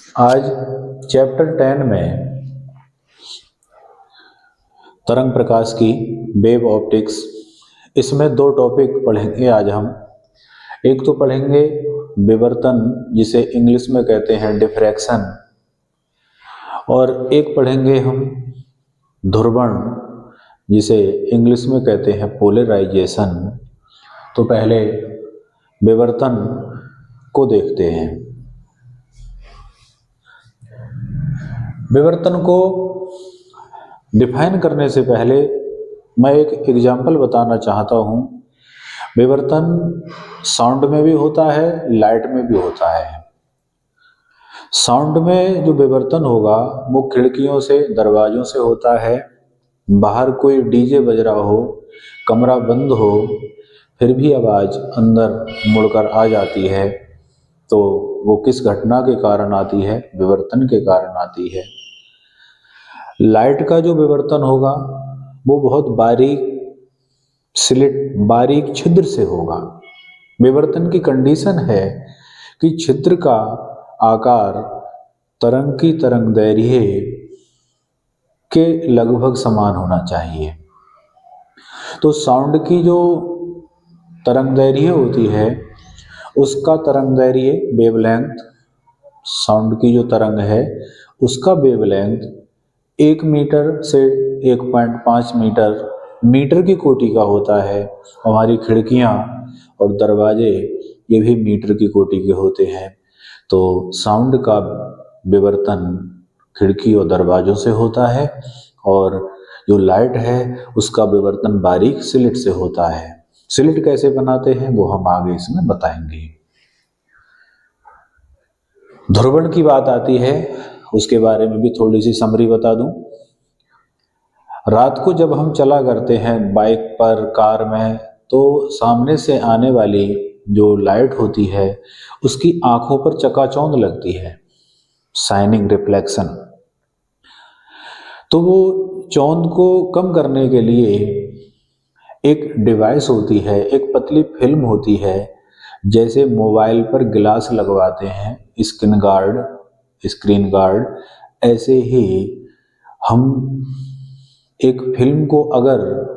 आज चैप्टर 10 में तरंग प्रकाश की वेव ऑप्टिक्स, इसमें दो टॉपिक पढ़ेंगे आज हम। एक तो पढ़ेंगे विवर्तन, जिसे इंग्लिश में कहते हैं डिफ्रैक्शन, और एक पढ़ेंगे हम ध्रुवण, जिसे इंग्लिश में कहते हैं पोलराइजेशन। तो पहले विवर्तन को देखते हैं। विवर्तन को डिफाइन करने से पहले मैं एक एग्जाम्पल बताना चाहता हूँ। विवर्तन साउंड में भी होता है, लाइट में भी होता है। साउंड में जो विवर्तन होगा वो खिड़कियों से, दरवाजों से होता है। बाहर कोई डीजे बज रहा हो, कमरा बंद हो, फिर भी आवाज़ अंदर मुड़कर आ जाती है, तो वो किस घटना के कारण आती है? विवर्तन के कारण आती है। लाइट का जो विवर्तन होगा वो बहुत बारीक छिद्र से होगा। विवर्तन की कंडीशन है कि छिद्र का आकार तरंग की तरंगदैर्घ्य के लगभग समान होना चाहिए। तो साउंड की जो तरंगदैर्घ्य होती है उसका तरंगदैर्घ्य वेवलेंथ, साउंड की जो तरंग है उसका वेवलेंथ 1 मीटर से 1.5 मीटर की कोटि का होता है। हमारी खिड़कियां और दरवाजे ये भी मीटर की कोटि के होते हैं। तो साउंड का विवर्तन खिड़की और दरवाजों से होता है, और जो लाइट है उसका विवर्तन बारीक स्लिट से होता है। स्लिट कैसे बनाते हैं वो हम आगे इसमें बताएंगे। ध्रुवण की बात आती है, उसके बारे में भी थोड़ी सी समरी बता दूं। रात को जब हम चला करते हैं बाइक पर, कार में, तो सामने से आने वाली जो लाइट होती है उसकी आंखों पर चकाचौंध लगती है, शाइनिंग रिफ्लेक्शन। तो वो चौंध को कम करने के लिए एक डिवाइस होती है, एक पतली फिल्म होती है, जैसे मोबाइल पर गिलास लगवाते हैं, स्क्रीन गार्ड, ऐसे ही हम एक फिल्म को अगर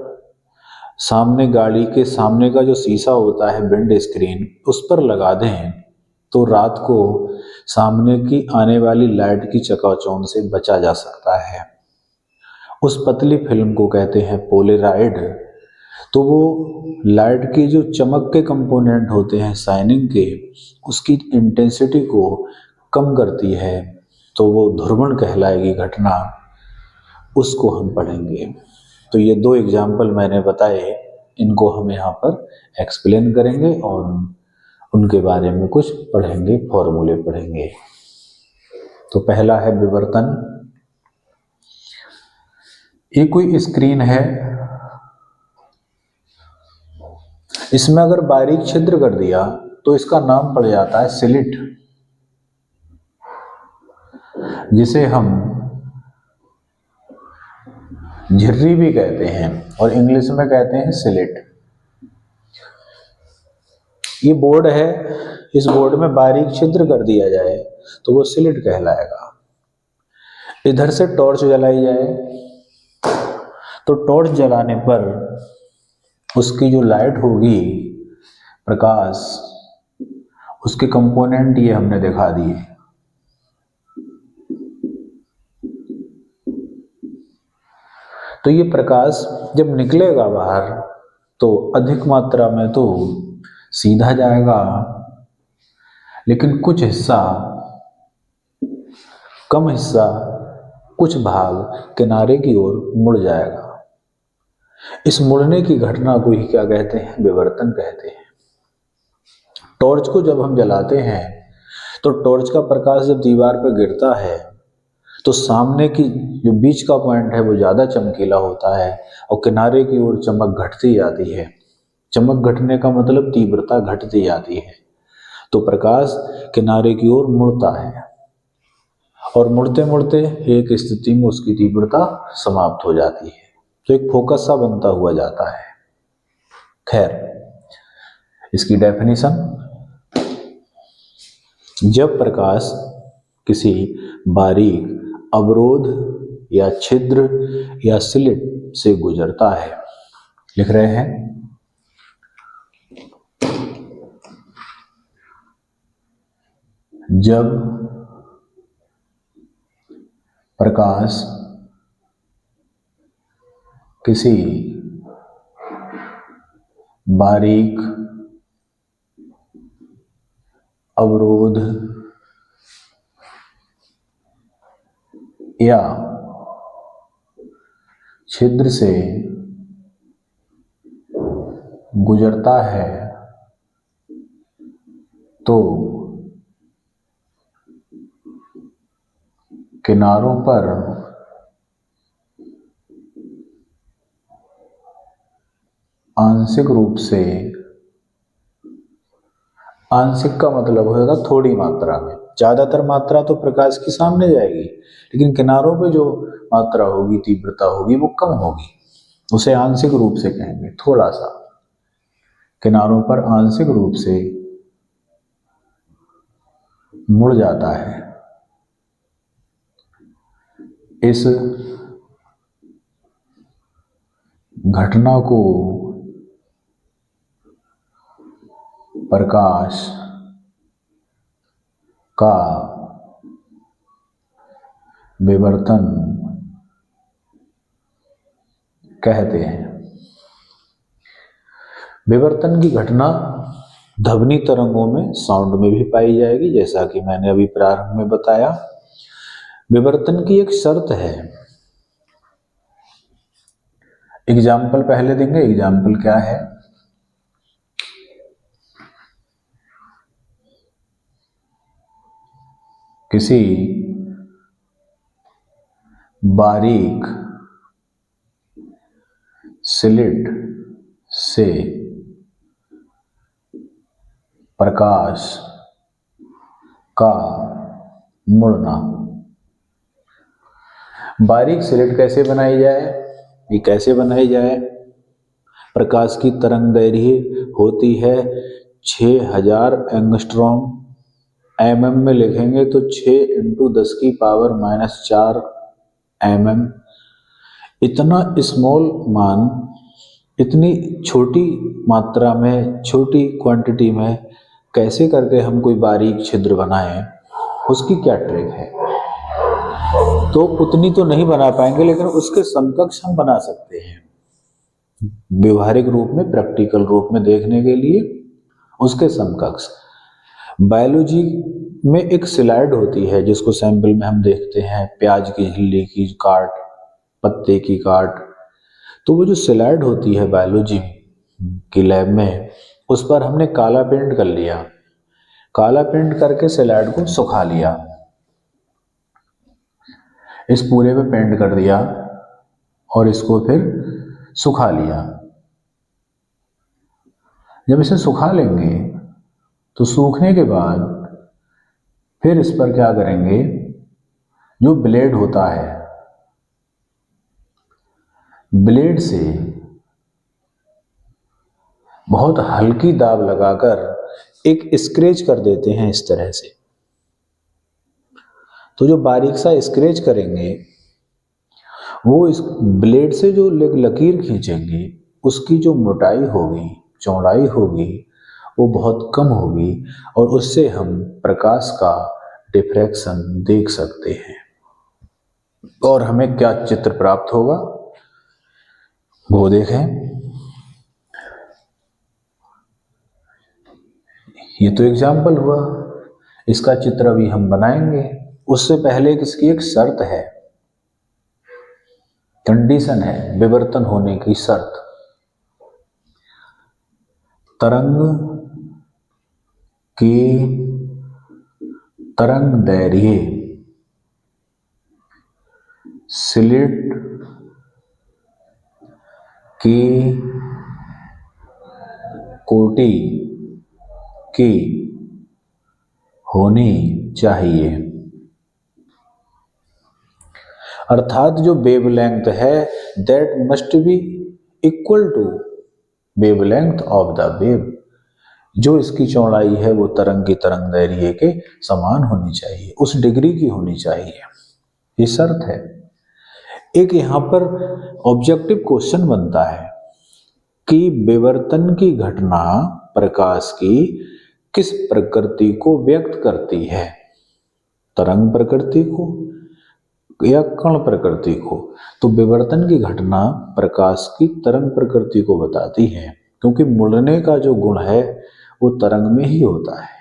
सामने गाड़ी के सामने का जो शीशा होता है, विंड स्क्रीन, उस पर लगा दें तो रात को सामने की आने वाली लाइट की चकाचौंध से बचा जा सकता है। उस पतली फिल्म को कहते हैं पोलेराइड। तो वो लाइट की जो चमक के कंपोनेंट होते हैं, शाइनिंग के, उसकी इंटेंसिटी को कम करती है, तो वो ध्रुवण कहलाएगी घटना। उसको हम पढ़ेंगे। तो ये दो एग्जाम्पल मैंने बताए, इनको हम यहाँ पर एक्सप्लेन करेंगे और उनके बारे में कुछ पढ़ेंगे, फॉर्मूले पढ़ेंगे। तो पहला है विवर्तन। ये कोई स्क्रीन है, इसमें अगर बारीक छिद्र कर दिया तो इसका नाम पड़ जाता है स्लिट, जिसे हम झिर्री भी कहते हैं और इंग्लिश में कहते हैं स्लिट। ये बोर्ड है, इस बोर्ड में बारीक छिद्र कर दिया जाए तो वो स्लिट कहलाएगा। इधर से टॉर्च जलाई जाए तो टॉर्च जलाने पर उसकी जो लाइट होगी, प्रकाश, उसके कंपोनेंट ये हमने दिखा दिए। तो ये प्रकाश जब निकलेगा बाहर तो अधिक मात्रा में तो सीधा जाएगा, लेकिन कुछ हिस्सा, कम हिस्सा, कुछ भाग किनारे की ओर मुड़ जाएगा। इस मुड़ने की घटना को ही क्या कहते हैं? विवर्तन कहते हैं। टॉर्च को जब हम जलाते हैं तो टॉर्च का प्रकाश जब दीवार पर गिरता है तो सामने की जो बीच का पॉइंट है वो ज़्यादा चमकीला होता है और किनारे की ओर चमक घटती जाती है। चमक घटने का मतलब तीव्रता घटती जाती है। तो प्रकाश किनारे की ओर मुड़ता है और मुड़ते मुड़ते एक स्थिति में उसकी तीव्रता समाप्त हो जाती है, तो एक फोकस सा बनता हुआ जाता है। खैर, इसकी डेफिनेशन, जब प्रकाश किसी बारीक अवरोध या छिद्र या स्लिट से गुजरता है। लिख रहे हैं, जब प्रकाश किसी बारीक अवरोध या छिद्र से गुजरता है तो किनारों पर आंशिक रूप से, आंशिक का मतलब हो जाता थोड़ी मात्रा में, ज्यादातर मात्रा तो प्रकाश के सामने जाएगी, लेकिन किनारों पे जो मात्रा होगी, तीव्रता होगी, वो कम होगी, उसे आंशिक रूप से कहेंगे। थोड़ा सा किनारों पर आंशिक रूप से मुड़ जाता है। इस घटना को प्रकाश का विवर्तन कहते हैं। विवर्तन की घटना ध्वनि तरंगों में, साउंड में भी पाई जाएगी, जैसा कि मैंने अभी प्रारंभ में बताया। विवर्तन की एक शर्त है। एग्जाम्पल पहले देंगे। एग्जाम्पल क्या है? किसी बारीक स्लिट से प्रकाश का मुड़ना। बारीक स्लिट कैसे बनाई जाए? ये कैसे बनाई जाए? प्रकाश की तरंग दैर्घ्य होती है 6000 एंगस्ट्रॉम। mm में लिखेंगे तो 6 × 10⁻⁴ mm। इतना स्मॉल मान, इतनी छोटी मात्रा में, छोटी क्वांटिटी में कैसे करके हम कोई बारीक छिद्र बनाएं, उसकी क्या ट्रिक है? तो उतनी तो नहीं बना पाएंगे, लेकिन उसके समकक्ष हम बना सकते हैं। व्यवहारिक रूप में, प्रैक्टिकल रूप में देखने के लिए उसके समकक्ष। बायोलॉजी में एक स्लाइड होती है जिसको सैंपल में हम देखते हैं, प्याज की झिल्ली की काट, पत्ते की काट। तो वो जो स्लाइड होती है बायोलॉजी की लैब में, उस पर हमने काला पेंट कर लिया। काला पेंट करके स्लाइड को सुखा लिया, इस पूरे पे पेंट कर दिया और इसको फिर सुखा लिया। जब इसे सुखा लेंगे तो सूखने के बाद फिर इस पर क्या करेंगे? जो ब्लेड होता है, ब्लेड से बहुत हल्की दाब लगाकर एक स्क्रैच कर देते हैं इस तरह से। तो जो बारीक सा स्क्रैच करेंगे, वो इस ब्लेड से जो लकीर खींचेंगे, उसकी जो मोटाई होगी, चौड़ाई होगी, वो बहुत कम होगी और उससे हम प्रकाश का डिफ्रैक्शन देख सकते हैं। और हमें क्या चित्र प्राप्त होगा वो देखें। ये तो एग्जाम्पल हुआ, इसका चित्र अभी हम बनाएंगे। उससे पहले इसकी एक शर्त है, कंडीशन है, विवर्तन होने की शर्त। तरंग की तरंग दैर्घ्य स्लिट की कोटि की होनी चाहिए। अर्थात जो वेवलेंथ है, that must be equal to wavelength of the wave. जो इसकी चौड़ाई है वो तरंग की तरंग दैर्घ्य के समान होनी चाहिए, उस डिग्री की होनी चाहिए, ये शर्त है। एक यहाँ पर ऑब्जेक्टिव क्वेश्चन बनता है कि विवर्तन की घटना प्रकाश की किस प्रकृति को व्यक्त करती है, तरंग प्रकृति को या कण प्रकृति को। तो विवर्तन की घटना प्रकाश की तरंग प्रकृति को बताती है, क्योंकि मुड़ने का जो गुण है वो तरंग में ही होता है।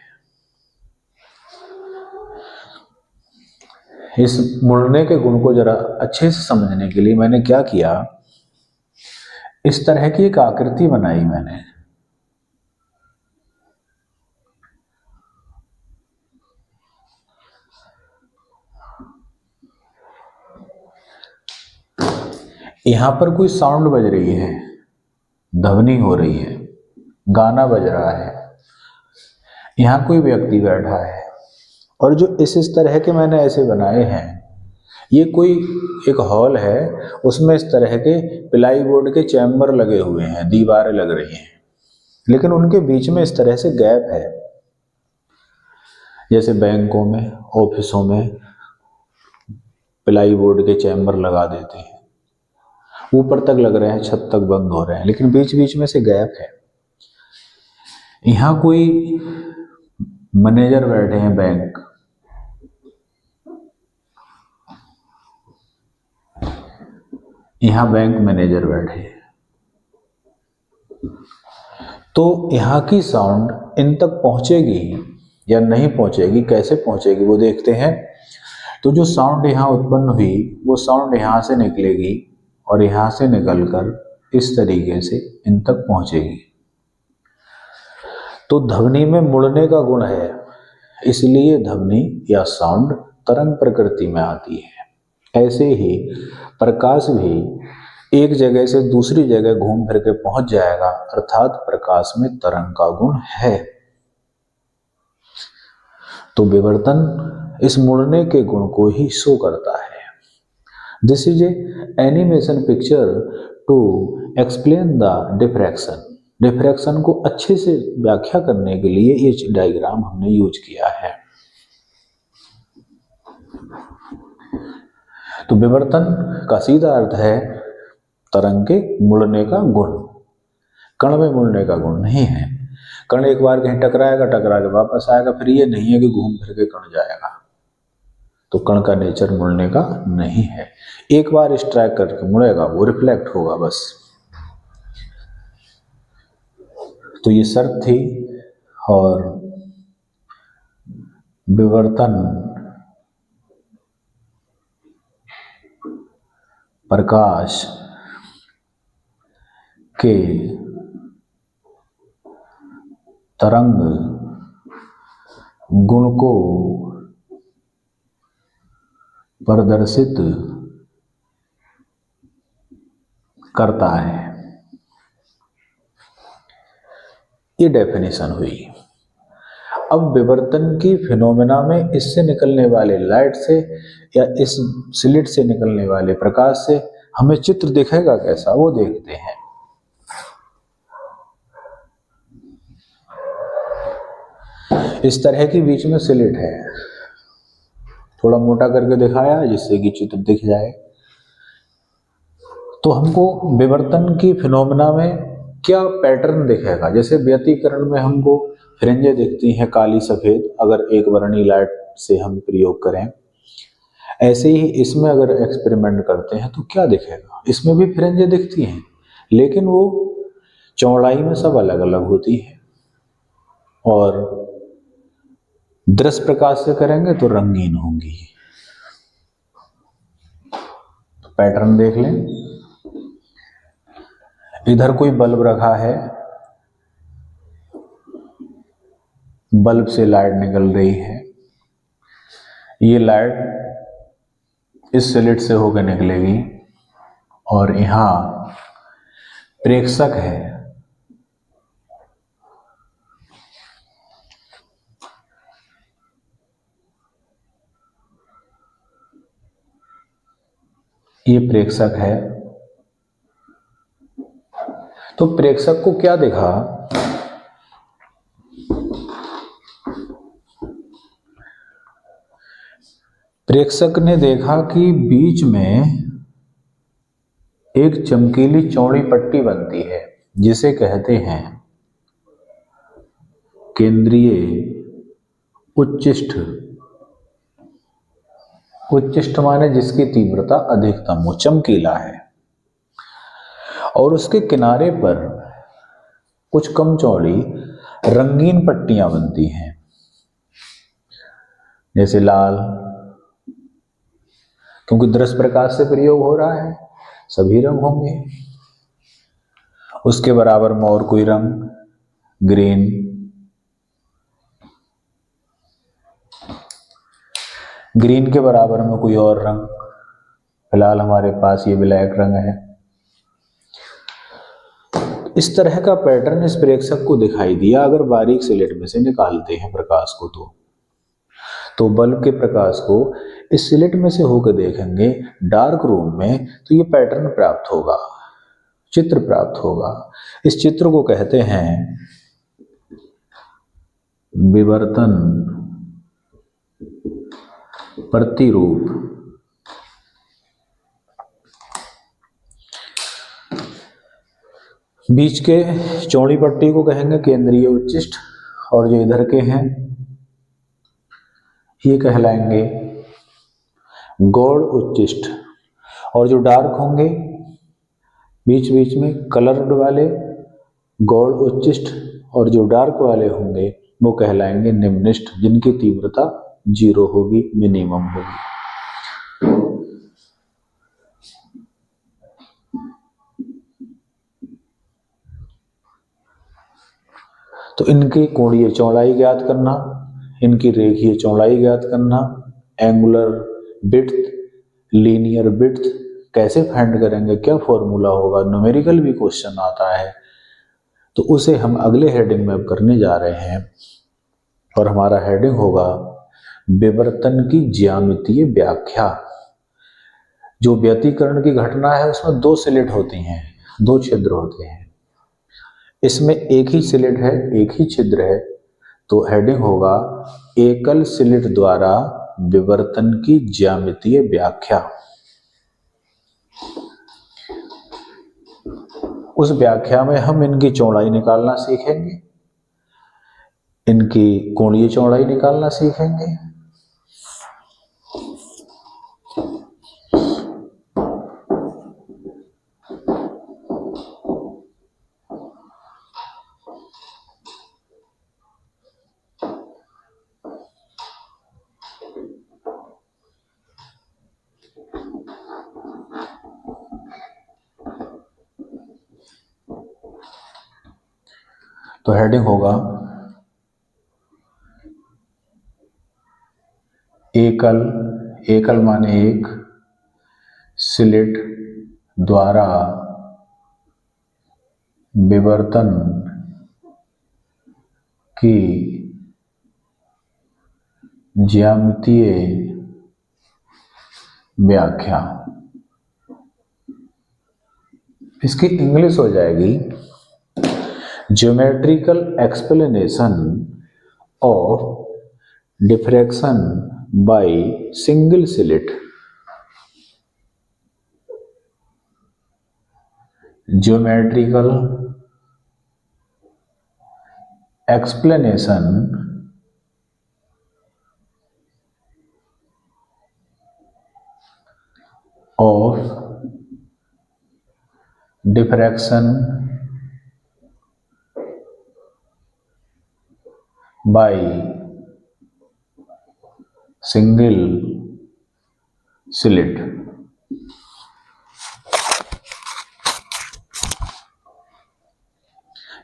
इस मुड़ने के गुण को जरा अच्छे से समझने के लिए मैंने क्या किया, इस तरह की एक आकृति बनाई मैंने। यहां पर कोई साउंड बज रही है, ध्वनि हो रही है, गाना बज रहा है, यहां कोई व्यक्ति बैठा है, और जो इस तरह के मैंने ऐसे बनाए हैं, ये कोई एक हॉल है, उसमें इस तरह के प्लाई बोर्ड के चैम्बर लगे हुए हैं, दीवारें लग रही हैं, लेकिन उनके बीच में इस तरह से गैप है। जैसे बैंकों में, ऑफिसों में प्लाई बोर्ड के चैम्बर लगा देते हैं, ऊपर तक लग रहे हैं, छत तक बंद हो रहे हैं, लेकिन बीच बीच में से गैप है। यहां कोई मैनेजर बैठे हैं बैंक, यहां बैंक मैनेजर बैठे हैं, तो यहां की साउंड इन तक पहुंचेगी या नहीं पहुंचेगी, कैसे पहुंचेगी वो देखते हैं। तो जो साउंड यहां उत्पन्न हुई वो साउंड यहां से निकलेगी और यहां से निकलकर इस तरीके से इन तक पहुंचेगी। तो ध्वनि में मुड़ने का गुण है, इसलिए ध्वनि या साउंड तरंग प्रकृति में आती है। ऐसे ही प्रकाश भी एक जगह से दूसरी जगह घूम फिर के पहुंच जाएगा, अर्थात प्रकाश में तरंग का गुण है। तो विवर्तन इस मुड़ने के गुण को ही शो करता है। This is a animation picture to explain the diffraction. Diffraction को अच्छे से व्याख्या करने के लिए ये डायग्राम हमने यूज किया है। तो विवर्तन का सीधा अर्थ है तरंग के मुड़ने का गुण, कण में मुड़ने का गुण नहीं है। कण एक बार कहीं टकराएगा, टकरा के वापस आएगा, फिर ये नहीं है कि घूम फिर के कण जाएगा। तो कण का नेचर मुड़ने का नहीं है, एक बार स्ट्राइक करके मुड़ेगा, वो रिफ्लेक्ट होगा बस। तो ये शर्त थी, और विवर्तन प्रकाश के तरंग गुण को प्रदर्शित करता है, ये डेफिनेशन हुई। अब विवर्तन की फिनोमेना में इससे निकलने वाले लाइट से या इस स्लिट से निकलने वाले प्रकाश से हमें चित्र दिखेगा कैसा, वो देखते हैं। इस तरह की बीच में स्लिट है, थोड़ा मोटा करके दिखाया जिससे कि चित्र दिख जाए। तो हमको विवर्तन की फिनोमेना में क्या पैटर्न दिखेगा, जैसे व्यतिकरण में हमको फ्रिंजें दिखती हैं काली सफेद, अगर एक वर्णी लाइट से हम प्रयोग करें, ऐसे ही इसमें अगर एक्सपेरिमेंट करते हैं तो क्या दिखेगा, इसमें भी फ्रिंजें दिखती हैं, लेकिन वो चौड़ाई में सब अलग अलग होती है। और दृश्य प्रकाश से करेंगे तो रंगीन होंगी। पैटर्न देख लें, इधर कोई बल्ब रखा है, बल्ब से लाइट निकल रही है, ये लाइट इस स्लिट से होकर निकलेगी, और यहां प्रेक्षक है, ये प्रेक्षक है। तो प्रेक्षक को क्या दिखा, प्रेक्षक ने देखा कि बीच में एक चमकीली चौड़ी पट्टी बनती है जिसे कहते हैं केंद्रीय उच्चिष्ठ। उच्चिष्ठ माने जिसकी तीव्रता अधिकतम हो, चमकीला है, और उसके किनारे पर कुछ कम चौड़ी रंगीन पट्टियां बनती हैं, जैसे लाल, क्योंकि दृश्य प्रकाश से प्रयोग हो रहा है, सभी रंग होंगे। उसके बराबर में और कोई रंग, ग्रीन, ग्रीन के बराबर में कोई और रंग, फिलहाल हमारे पास ये ब्लैक रंग है। इस तरह का पैटर्न इस प्रेक्षक को दिखाई दिया। अगर बारीक स्लेट में से निकालते हैं प्रकाश को तो बल्ब के प्रकाश को इस स्लेट में से होकर देखेंगे डार्क रूम में, तो ये पैटर्न प्राप्त होगा, चित्र प्राप्त होगा। इस चित्र को कहते हैं विवर्तन प्रतिरूप। बीच के चौड़ी पट्टी को कहेंगे केंद्रीय उच्चिष्ठ, और जो इधर के हैं ये कहलाएंगे गौड़ उच्चिष्ठ, और जो डार्क होंगे बीच बीच में कलर्ड वाले गौड़ उच्चिष्ठ, और जो डार्क वाले होंगे वो कहलाएंगे निम्निष्ठ, जिनकी तीव्रता 0 होगी, मिनिमम होगी। तो इनकी कोणीय चौड़ाई ज्ञात करना, इनकी रेखीय चौड़ाई ज्ञात करना, एंगुलर विड्थ, लीनियर विड्थ कैसे फाइंड करेंगे, क्या फॉर्मूला होगा, न्यूमेरिकल भी क्वेश्चन आता है, तो उसे हम अगले हेडिंग में अब करने जा रहे हैं। और हमारा हेडिंग होगा विवर्तन की ज्यामितीय व्याख्या। जो व्यतिकरण की घटना है उसमें 2 स्लिट होती हैं, 2 छिद्र होते हैं, इसमें एक ही स्लिट है, एक ही छिद्र है, तो हेडिंग होगा एकल स्लिट द्वारा विवर्तन की ज्यामितीय व्याख्या। उस व्याख्या में हम इनकी चौड़ाई निकालना सीखेंगे, इनकी कोणीय चौड़ाई निकालना सीखेंगे, तो हेडिंग होगा एकल, एकल माने एक, स्लिट द्वारा विवर्तन की ज्यामितीय व्याख्या। इसकी इंग्लिश हो जाएगी geometrical explanation of diffraction by single slit. Geometrical explanation of diffraction by single slit.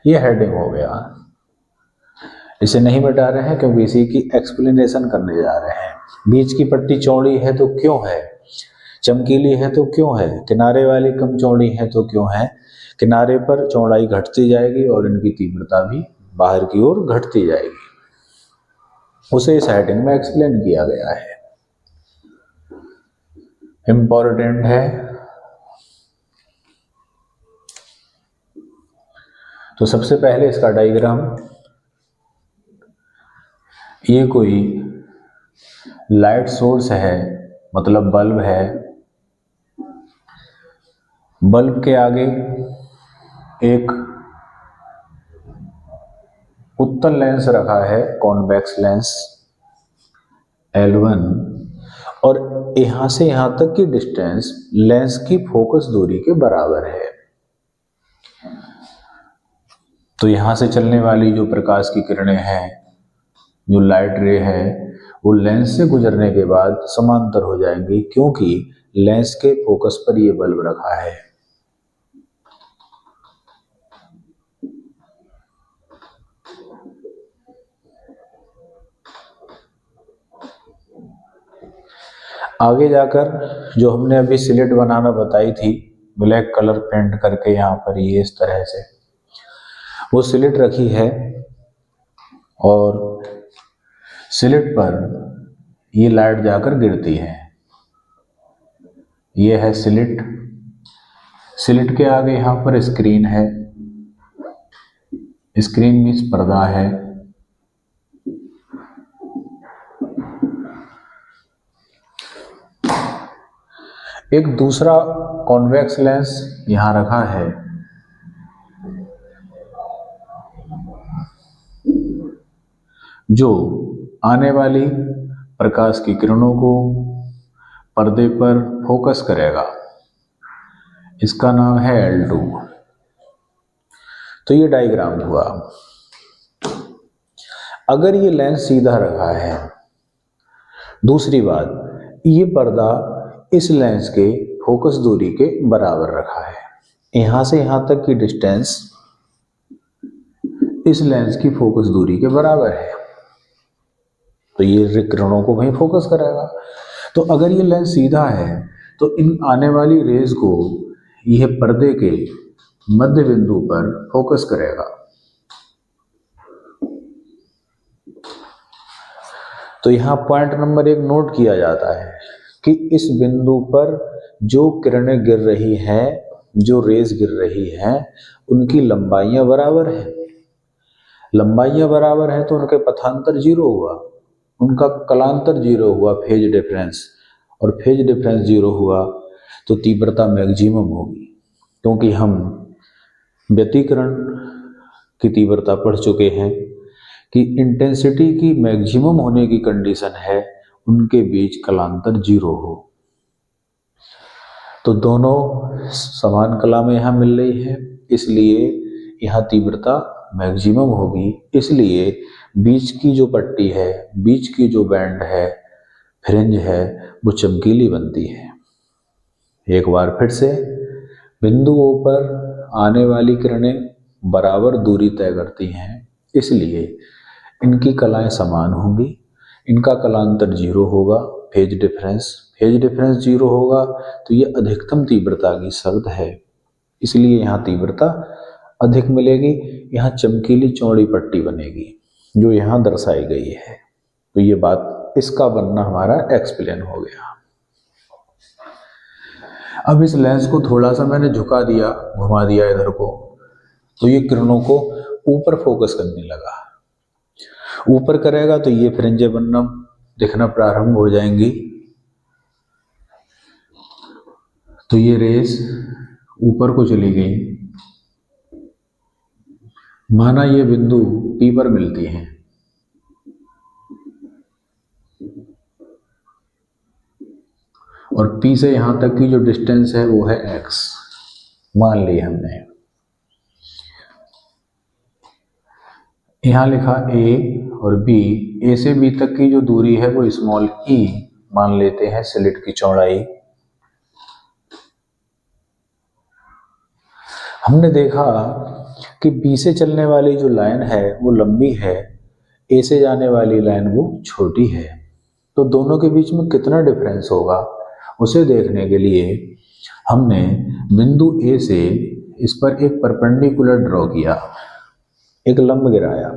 ये हेडिंग हो गया। इसे नहीं मिटा रहे हैं क्योंकि इसी की एक्सप्लेनेशन करने जा रहे हैं। बीच की पट्टी चौड़ी है तो क्यों है, चमकीली है तो क्यों है, किनारे वाली कम चौड़ी है तो क्यों है, किनारे पर चौड़ाई घटती जाएगी और इनकी तीव्रता भी बाहर की ओर घटती जाएगी, उसे इस हेडिंग में एक्सप्लेन किया गया है। इंपॉर्टेंट है। तो सबसे पहले इसका डायग्राम, ये कोई लाइट सोर्स है मतलब बल्ब है, बल्ब के आगे एक उत्तल लेंस रखा है, कॉन्वेक्स लेंस L1, और यहां से यहां तक की डिस्टेंस लेंस की फोकस दूरी के बराबर है। तो यहां से चलने वाली जो प्रकाश की किरणें हैं, जो लाइट रे है, वो लेंस से गुजरने के बाद समांतर हो जाएंगी, क्योंकि लेंस के फोकस पर ये बल्ब रखा है। आगे जाकर जो हमने अभी स्लिट बनाना बताई थी, ब्लैक कलर पेंट करके यहाँ पर ये इस तरह से वो स्लिट रखी है, और स्लिट पर ये लाइट जाकर गिरती है। ये है स्लिट, स्लिट के आगे यहाँ पर स्क्रीन है, स्क्रीन मीन्स पर्दा है। एक दूसरा कॉन्वेक्स लेंस यहां रखा है, जो आने वाली प्रकाश की किरणों को पर्दे पर फोकस करेगा। इसका नाम है L2। तो ये डायग्राम हुआ। अगर ये लेंस सीधा रखा है, दूसरी बात, ये पर्दा इस लेंस के फोकस दूरी के बराबर रखा है। यहां से यहां तक की डिस्टेंस इस लेंस की फोकस दूरी के बराबर है, तो ये किरणों को वहीं फोकस करेगा। तो अगर ये लेंस सीधा है, तो इन आने वाली रेज को यह पर्दे के मध्य बिंदु पर फोकस करेगा। तो यहां पॉइंट नंबर 1 नोट किया जाता है कि इस बिंदु पर जो किरणें गिर रही हैं, जो रेज गिर रही हैं, उनकी लंबाइयां बराबर हैं। लंबाइयां बराबर हैं तो उनके पथांतर 0 हुआ, उनका कलांतर 0 हुआ, फेज डिफरेंस, और फेज डिफरेंस 0 हुआ तो तीव्रता मैक्सिमम होगी। क्योंकि हम व्यतिकरण की तीव्रता पढ़ चुके हैं कि इंटेंसिटी की मैक्सिमम होने की कंडीशन है उनके बीच कलांतर 0 हो। तो दोनों समान कला में यहाँ मिल रही है, इसलिए यहाँ तीव्रता मैक्सिमम होगी। इसलिए बीच की जो पट्टी है, बीच की जो बैंड है, फ्रिंज है, वो चमकीली बनती है। एक बार फिर से, बिंदुओं पर आने वाली किरणें बराबर दूरी तय करती हैं, इसलिए इनकी कलाएं समान होंगी। इनका कलांतर 0 होगा, फेज डिफरेंस 0 होगा, तो ये अधिकतम तीव्रता की शर्त है, इसलिए यहाँ तीव्रता अधिक मिलेगी। यहाँ चमकीली चौड़ी पट्टी बनेगी जो यहाँ दर्शाई गई है। तो ये बात, इसका बनना हमारा एक्सप्लेन हो गया। अब इस लेंस को थोड़ा सा मैंने झुका दिया, घुमा दिया इधर को, तो ये किरणों को ऊपर फोकस करने लगा। ऊपर करेगा तो ये फ्रिंजें बनना दिखना प्रारंभ हो जाएंगी। तो ये रेस ऊपर को चली गई। माना ये बिंदु P पर मिलती हैं, और P से यहां तक की जो डिस्टेंस है वो है x, मान ली हमने। यहां लिखा A और B, A से B तक की जो दूरी है वो स्मॉल e मान लेते हैं, स्लिट की चौड़ाई। हमने देखा कि B से चलने वाली जो लाइन है वो लंबी है, A से जाने वाली लाइन वो छोटी है। तो दोनों के बीच में कितना डिफरेंस होगा उसे देखने के लिए हमने बिंदु A से इस पर एक परपेंडिकुलर ड्रॉ किया, एक लंब गिराया।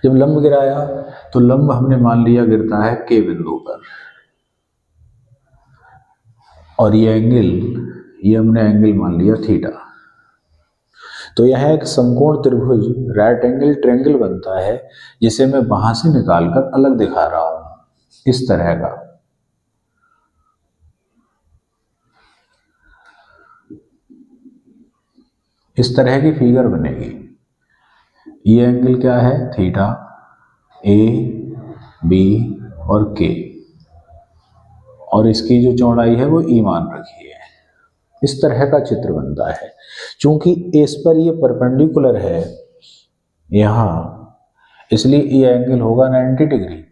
जब लंब गिराया तो लंब हमने मान लिया गिरता है K बिंदु पर, और ये एंगल, ये हमने एंगल मान लिया थीटा। तो यह एक समकोण त्रिभुज, राइट एंगल ट्रायंगल बनता है, जिसे मैं वहां से निकालकर अलग दिखा रहा हूं, इस तरह का। इस तरह की फिगर बनेगी। ये एंगल क्या है? थीटा। ए, बी और के, और इसकी जो चौड़ाई है वो ई मान रखी है। इस तरह का चित्र बनता है। चूंकि इस पर ये परपेंडिकुलर है यहां, इसलिए ये एंगल होगा 90 डिग्री।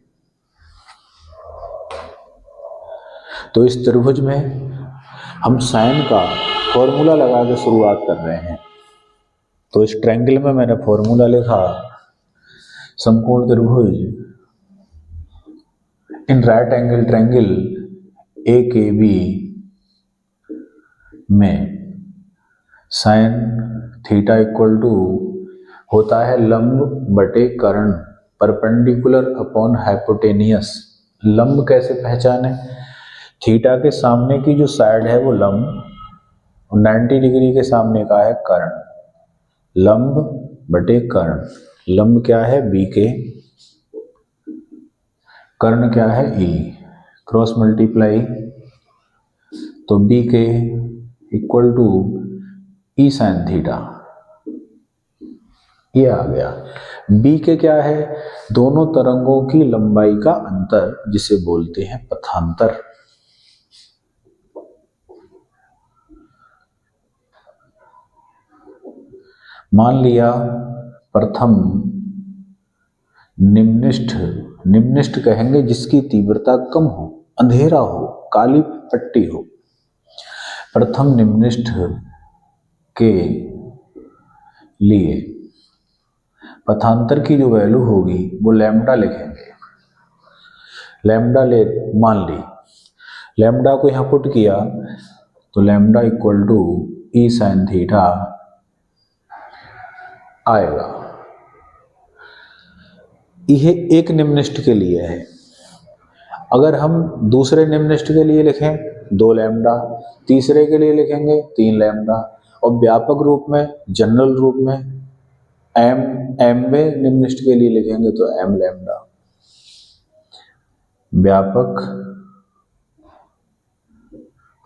तो इस त्रिभुज में हम साइन का फॉर्मूला लगा के शुरुआत कर रहे हैं। तो इस ट्रायंगल में मैंने फॉर्मूला लिखा, समकोण त्रिभुज in right angle triangle A के बी में साइन थीटा इक्वल टू होता है लंब बटे कर्ण, परपेंडिकुलर अपॉन हाइपोटेनियस। लंब कैसे पहचाने? थीटा के सामने की जो साइड है वो लंब, 90 डिग्री के सामने का है कर्ण। लंब बटे कर्ण, लंब क्या है? बी के, कर्ण क्या है? ई। क्रॉस मल्टीप्लाई, तो बी के equal to E sine theta, ये आ गया। बी के क्या है? दोनों तरंगों की लंबाई का अंतर, जिसे बोलते हैं पथांतर। मान लिया प्रथम निम्निष्ठ, निम्निष्ठ कहेंगे जिसकी तीव्रता कम हो, अंधेरा हो, काली पट्टी हो। प्रथम निम्निष्ठ के लिए पथांतर की जो वैल्यू होगी वो लैम्डा लिखेंगे। लैम्डा ले मान ली, लैम्डा को यहां पुट किया तो lambda equal to E sine theta आएगा। यह एक निम्निष्ठ के लिए है। अगर हम दूसरे निम्निष्ठ के लिए लिखें 2 लैम्डा, तीसरे के लिए लिखेंगे 3 लैम्डा, और व्यापक रूप में, जनरल रूप में एम में निम्निष्ठ के लिए लिखेंगे तो एम लैम्डा। व्यापक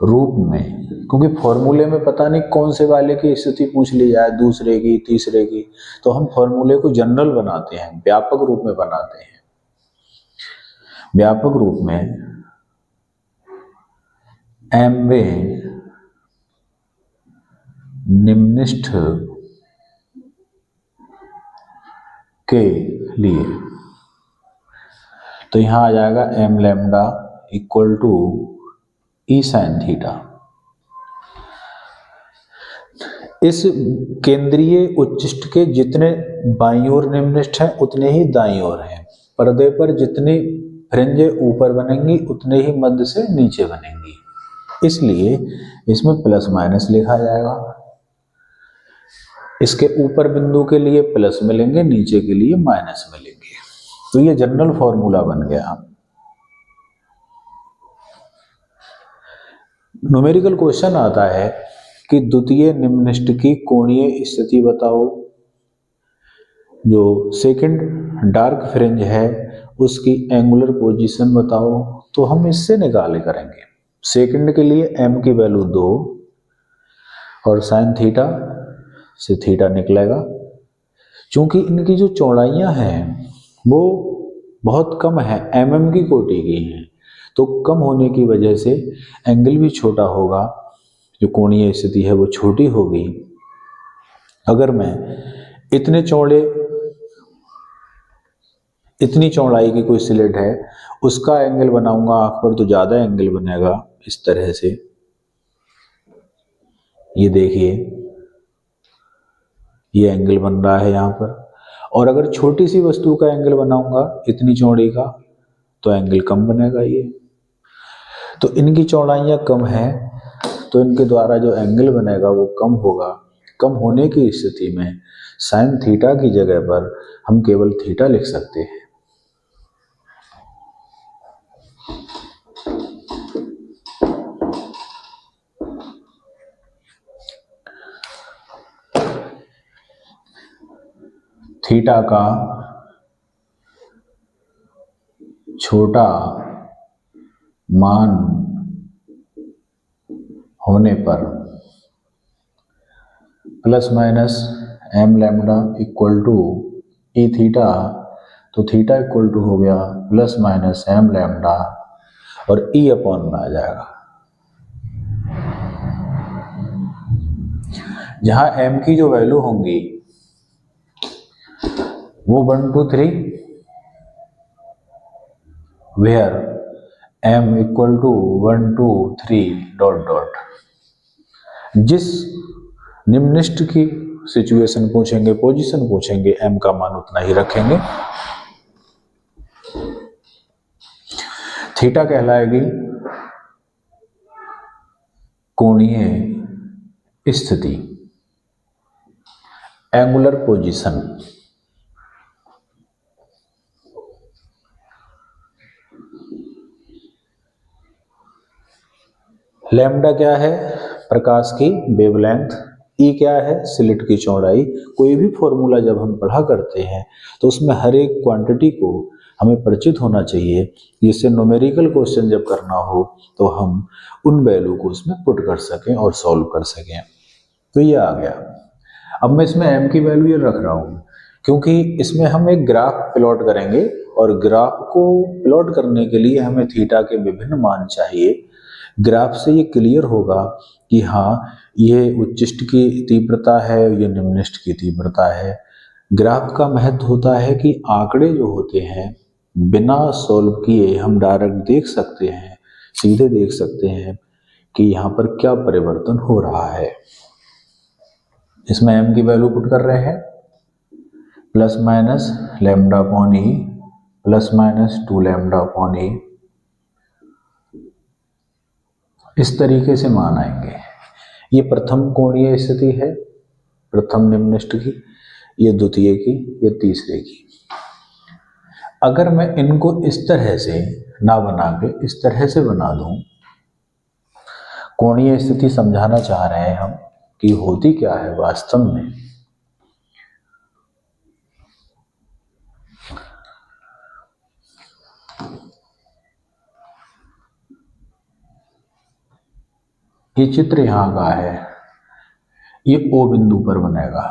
रूप में, क्योंकि फॉर्मूले में पता नहीं कौन से वाले की स्थिति पूछ ली जाए, दूसरे की, तीसरे की, तो हम फॉर्मूले को जनरल बनाते हैं, व्यापक रूप में बनाते हैं। व्यापक रूप में एमवें निम्निष्ठ के लिए, तो यहां आ जाएगा M lambda equal to E sine theta. इस केंद्रीय उच्चिष्ट के जितने बाईं ओर निम्निष्ठ हैं उतने ही दाईं ओर हैं। पर्दे पर जितनी फ्रिंजें ऊपर बनेंगी उतने ही मध्य से नीचे बनेंगी, इसलिए इसमें प्लस माइनस लिखा जाएगा। इसके ऊपर बिंदु के लिए प्लस मिलेंगे, नीचे के लिए माइनस मिलेंगे। तो ये जनरल फॉर्मूला बन गया। न्यूमेरिकल क्वेश्चन आता है कि द्वितीय निम्निष्ठ की कोणीय स्थिति बताओ। जो सेकंड डार्क फ्रिंज है उसकी एंगुलर पोजीशन बताओ। तो हम इससे निकाले करेंगे। सेकंड के लिए एम की वैल्यू 2 और साइन थीटा से थीटा निकलेगा। चूंकि इनकी जो चौड़ाइयां हैं वो बहुत कम है, एमएम की कोटि की हैं, तो कम होने की वजह से एंगल भी छोटा होगा, जो कोणीय स्थिति है वो छोटी होगी। अगर मैं इतनी चौड़ाई की कोई स्लिट है उसका एंगल बनाऊंगा आंख पर तो ज्यादा एंगल बनेगा। इस तरह से ये देखिए, ये एंगल बन रहा है यहां पर। और अगर छोटी सी वस्तु का एंगल बनाऊंगा इतनी चौड़ी का तो एंगल कम बनेगा। ये तो इनकी चौड़ाइयां कम है तो इनके द्वारा जो एंगल बनेगा वो कम होगा। कम होने की स्थिति में साइन थीटा की जगह पर हम केवल थीटा लिख सकते हैं। थीटा का छोटा मान होने पर plus minus M lambda equal to E theta, तो थीटा इक्वल टू हो गया प्लस माइनस एम लैम्डा और ई अपॉन में आ जाएगा। जहां एम की जो वैल्यू होंगी वो 1 2 3, where M equal to 1 2 3 dot dot. जिस निम्नलिखित की सिचुएशन पूछेंगे, पोजीशन पूछेंगे, एम का मान उतना ही रखेंगे। थीटा कहलाएगी कोणीय स्थिति, एंगुलर पोजीशन। लैम्डा क्या है? प्रकाश की वेवलेंथ। ई क्या है? स्लिट की चौड़ाई। कोई भी फॉर्मूला जब हम पढ़ा करते हैं तो उसमें हर एक क्वांटिटी को हमें परिचित होना चाहिए, जिससे न्यूमेरिकल क्वेश्चन जब करना हो तो हम उन वैल्यू को उसमें पुट कर सकें और सॉल्व कर सकें। तो ये आ गया। अब मैं इसमें एम की वैल्यू ये रख रहा हूँ क्योंकि इसमें हम एक ग्राफ प्लॉट करेंगे और ग्राफ को प्लॉट करने के लिए हमें थीटा के विभिन्न मान चाहिए। ग्राफ से ये क्लियर होगा कि हाँ ये उच्चिष्ट की तीव्रता है, ये निम्निष्ट की तीव्रता है। ग्राफ का महत्व होता है कि आंकड़े जो होते हैं बिना सॉल्व किए हम डायरेक्ट देख सकते हैं, सीधे देख सकते हैं कि यहाँ पर क्या परिवर्तन हो रहा है। इसमें एम की वैल्यू पुट कर रहे हैं plus minus lambda upon E plus minus 2 lambda upon E. इस तरीके से मान आएंगे। ये प्रथम कोणीय स्थिति है, प्रथम निम्नलिखित की, ये द्वितीय की, ये तीसरे की। अगर मैं इनको इस तरह से ना बना के इस तरह से बना दूं, कोणीय स्थिति समझाना चाह रहे हैं हम कि होती क्या है वास्तव में। ये चित्र यहां का है, ये ओ बिंदु पर बनेगा,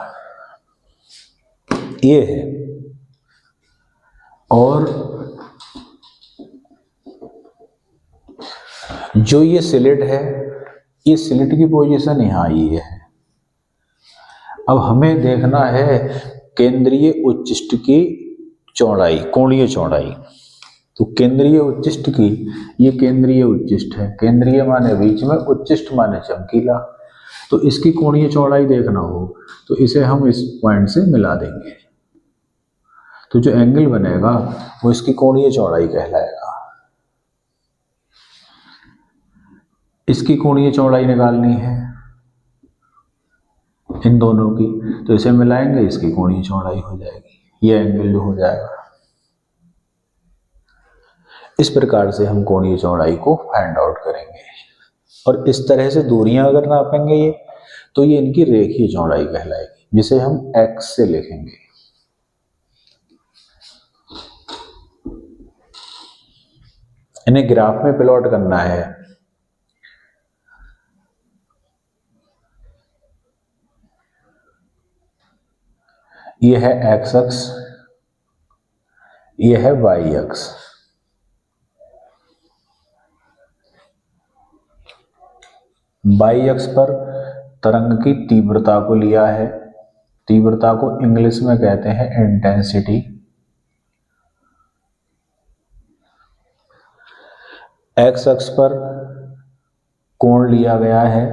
ये है, और जो ये स्लिट है, ये स्लिट की पोजीशन यहां आई है। अब हमें देखना है केंद्रीय उच्चिष्ट की चौड़ाई, कोणीय चौड़ाई। तो केंद्रीय उच्चिष्ट की, ये केंद्रीय उच्चिष्ट है, केंद्रीय माने बीच में, उच्चिष्ट माने चमकीला। तो इसकी कोणीय चौड़ाई देखना हो तो इसे हम इस पॉइंट से मिला देंगे, तो जो एंगल बनेगा वो इसकी कोणीय चौड़ाई कहलाएगा। इसकी कोणीय चौड़ाई निकालनी है इन दोनों की, तो इसे मिलाएंगे, इसकी कोणीय चौड़ाई हो जाएगी, ये एंगल जो हो जाएगा। इस प्रकार से हम कोणीय चौड़ाई को फाइंड आउट करेंगे। और इस तरह से दूरियां अगर नापेंगे ये, तो ये इनकी रेखीय चौड़ाई कहलाएगी, जिसे हम x से लिखेंगे। इन्हें ग्राफ में प्लॉट करना है। ये है x अक्ष, ये है y अक्ष। y अक्ष पर तरंग की तीव्रता को लिया है, तीव्रता को इंग्लिश में कहते हैं इंटेंसिटी। x अक्ष पर कोण लिया गया है,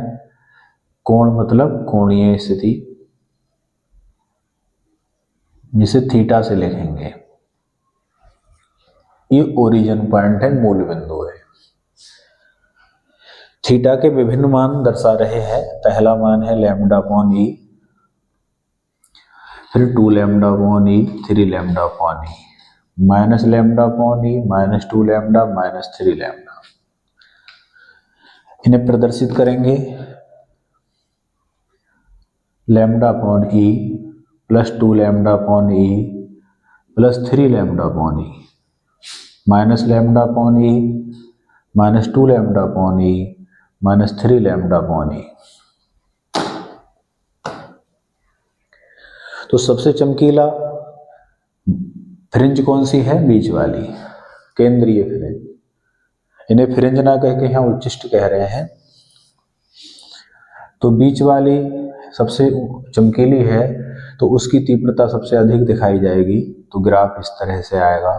कोण मतलब कोणीय स्थिति, जिसे थीटा से लिखेंगे। ये ओरिजिन पॉइंट है, मूल बिंदु है। थीटा के विभिन्न मान दर्शा रहे हैं। पहला मान है लैम्डा अपॉन ई, फिर 2 lambda upon E, 3 lambda upon E, minus lambda upon E, minus 2 lambda, minus 3 lambda. इन्हें प्रदर्शित करेंगे lambda upon E plus 2 lambda upon E plus 3 lambda upon E, minus lambda upon E, minus 2 lambda upon E, minus 3 lambda upon E. तो सबसे चमकीला fringe कौन सी है? बीच वाली, केंद्रीय फ्रिंज। इन्हें फ्रिंज ना कह के यहाँ उच्चिष्ट कह रहे हैं। तो बीच वाली सबसे चमकीली है, तो उसकी तीव्रता सबसे अधिक दिखाई जाएगी। तो ग्राफ इस तरह से आएगा।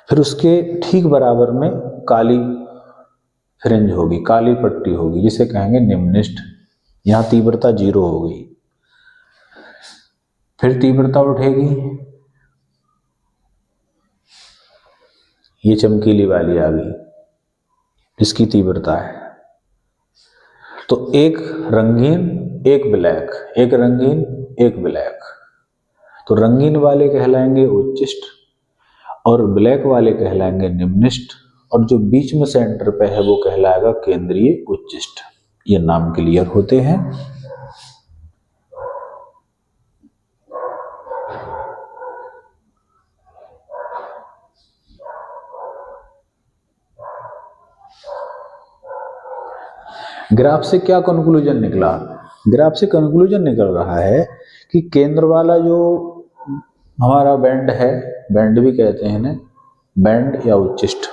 फिर उसके ठीक बराबर में काली फ्रिंज होगी, काली पट्टी होगी, जिसे कहेंगे निम्निष्ठ। यहां तीव्रता 0 हो गई। फिर तीव्रता उठेगी, ये चमकीली वाली आ गई, इसकी तीव्रता है। तो एक रंगीन, एक ब्लैक, एक रंगीन, एक ब्लैक। तो रंगीन वाले कहलाएंगे उच्चिष्ट और ब्लैक वाले कहलाएंगे निम्निष्ठ, और जो बीच में सेंटर पे है वो कहलाएगा केंद्रीय उच्चिष्ट। ये नाम क्लियर होते हैं। ग्राफ से क्या कंक्लूजन निकला? ग्राफ से कंक्लूजन निकल रहा है कि केंद्र वाला जो हमारा बैंड है, बैंड भी कहते हैं ना, बैंड या उच्चिष्ट,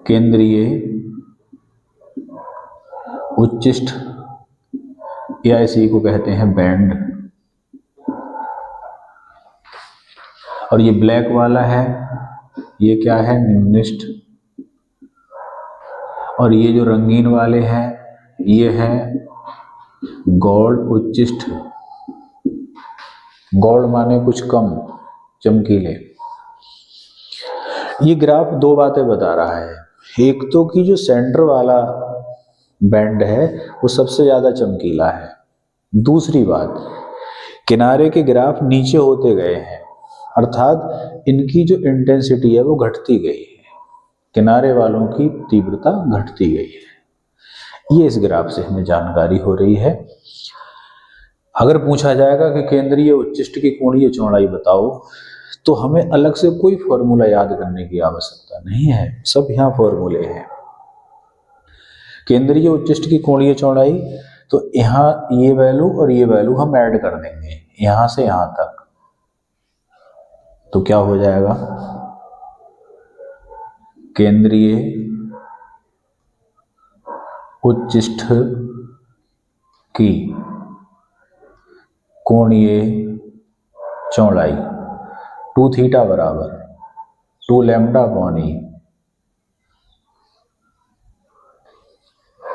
केंद्रीय उच्चिष्ट या इसी को कहते हैं बैंड। और ये ब्लैक वाला है, ये क्या है? निम्निष्ठ। और ये जो रंगीन वाले हैं, ये है गौड़ उच्चिष्ट। गौड़ माने कुछ कम चमकीले। ये ग्राफ दो बातें बता रहा है। एक तो कि जो सेंटर वाला बैंड है वो सबसे ज्यादा चमकीला है। दूसरी बात, किनारे के ग्राफ नीचे होते गए हैं, अर्थात इनकी जो इंटेंसिटी है वो घटती गई है, किनारे वालों की तीव्रता घटती गई है। ये इस ग्राफ से हमें जानकारी हो रही है। अगर पूछा जाएगा कि केंद्रीय उच्चिष्ट की कोणीय चौड़ाई बताओ, तो हमें अलग से कोई फॉर्मूला याद करने की आवश्यकता नहीं है, सब यहाँ फॉर्मूले हैं। केंद्रीय उच्चिष्ट की कोणीय चौड़ाई, तो यहाँ ये वैल्यू और ये वैल्यू हम ऐड कर देंगे यहां से यहां तक, तो क्या हो जाएगा? केंद्रीय उच्चिष्ट की कोणीय चौड़ाई 2 थीटा बराबर 2 लैम्डा अपॉन ई,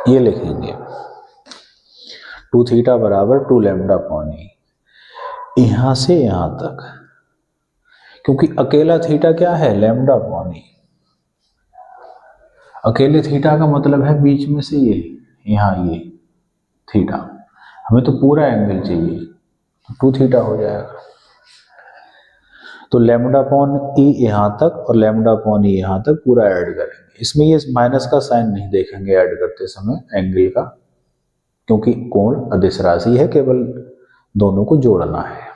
ये लिखेंगे 2 थीटा बराबर 2 लैम्डा अपॉन ई, यहां से यहां तक। क्योंकि अकेला थीटा क्या है? लैम्डा अपॉन ई। अकेले थीटा का मतलब है बीच में से ये, यहां ये थीटा। हमें तो पूरा एंगल चाहिए, तो 2 थीटा हो जाएगा। तो लैम्डा अपॉन ई यहां तक और लैम्डा अपॉन ई यहां तक पूरा ऐड करेंगे। इसमें ये माइनस का साइन नहीं देखेंगे ऐड करते समय एंगल का, क्योंकि कोण अदिश राशि है, केवल दोनों को जोड़ना है।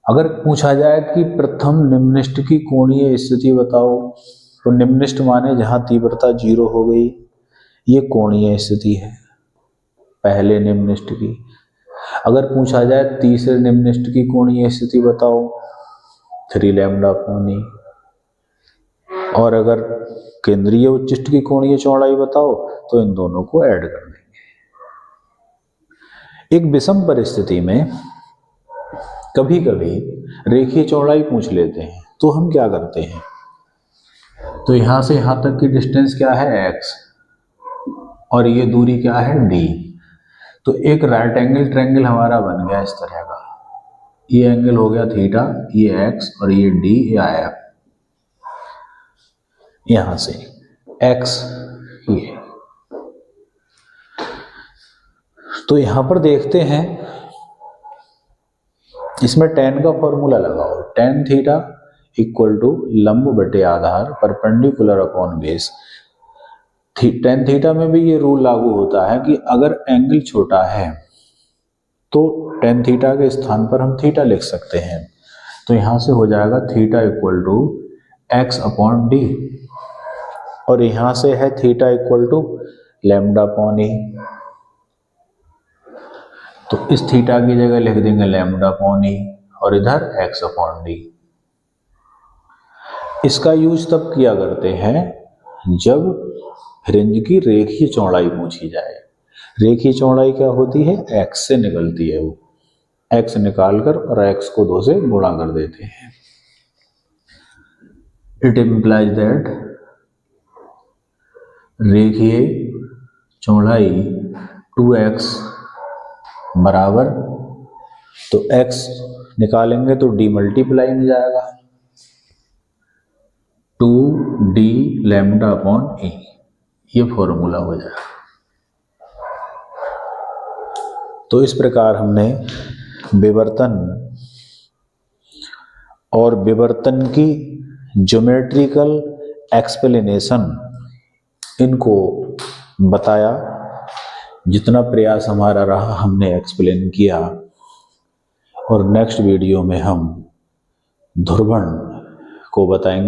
अगर पूछा जाए कि प्रथम निम्निष्ठ की कोणीय स्थिति बताओ, तो निम्निष्ठ माने जहां तीव्रता 0 हो गई, ये कोणीय स्थिति है पहले निम्निष्ठ की। अगर पूछा जाए तीसरे निम्निष्ठ की कोणीय स्थिति बताओ, 3 लैम्डा अपॉन ई। और अगर केंद्रीय उच्चिष्ट की कोणीय चौड़ाई बताओ, तो इन दोनों को ऐड कर देंगे। एक विषम परिस्थिति में कभी कभी रेखीय चौड़ाई पूछ लेते हैं, तो हम क्या करते हैं? तो यहां से यहां तक की डिस्टेंस क्या है? x, और ये दूरी क्या है? d। तो एक राइट एंगल ट्रायंगल हमारा बन गया इस तरह का। ये एंगल हो गया थीटा, ये x और ये d या f। यहां से x ये, तो यहां पर देखते हैं, इसमें tan का फॉर्मूला लगाओ। tan थीटा इक्वल टू लंब बटे आधार perpendicular upon base. tan theta में भी ये रूल लागू होता है कि अगर एंगल छोटा है तो tan थीटा के स्थान पर हम थीटा लिख सकते हैं। तो यहां से हो जाएगा theta equal to x upon D, और यहाँ से है theta equal to lambda upon A, तो इस थीटा की जगह लिख देंगे लैम्डा अपॉन ए और इधर एक्स अपॉन डी। इसका यूज तब किया करते हैं जब फ्रिंज की रेखीय चौड़ाई पूछी जाए। रेखीय चौड़ाई क्या होती है, एक्स से निकलती है, वो एक्स निकालकर और एक्स को 2 से गुणा कर देते हैं। इट इम्प्लाइज दैट रेखीय चौड़ाई 2x बराबर, तो x निकालेंगे तो d मल्टीप्लाई में जाएगा 2d लैम्डा अपॉन ए, ये फॉर्मूला हो जाएगा। तो इस प्रकार हमने विवर्तन और विवर्तन की ज्योमेट्रिकल एक्सप्लेनेशन इनको बताया। जितना प्रयास हमारा रहा हमने एक्सप्लेन किया, और नेक्स्ट वीडियो में हम ध्रुवण को बताएंगे।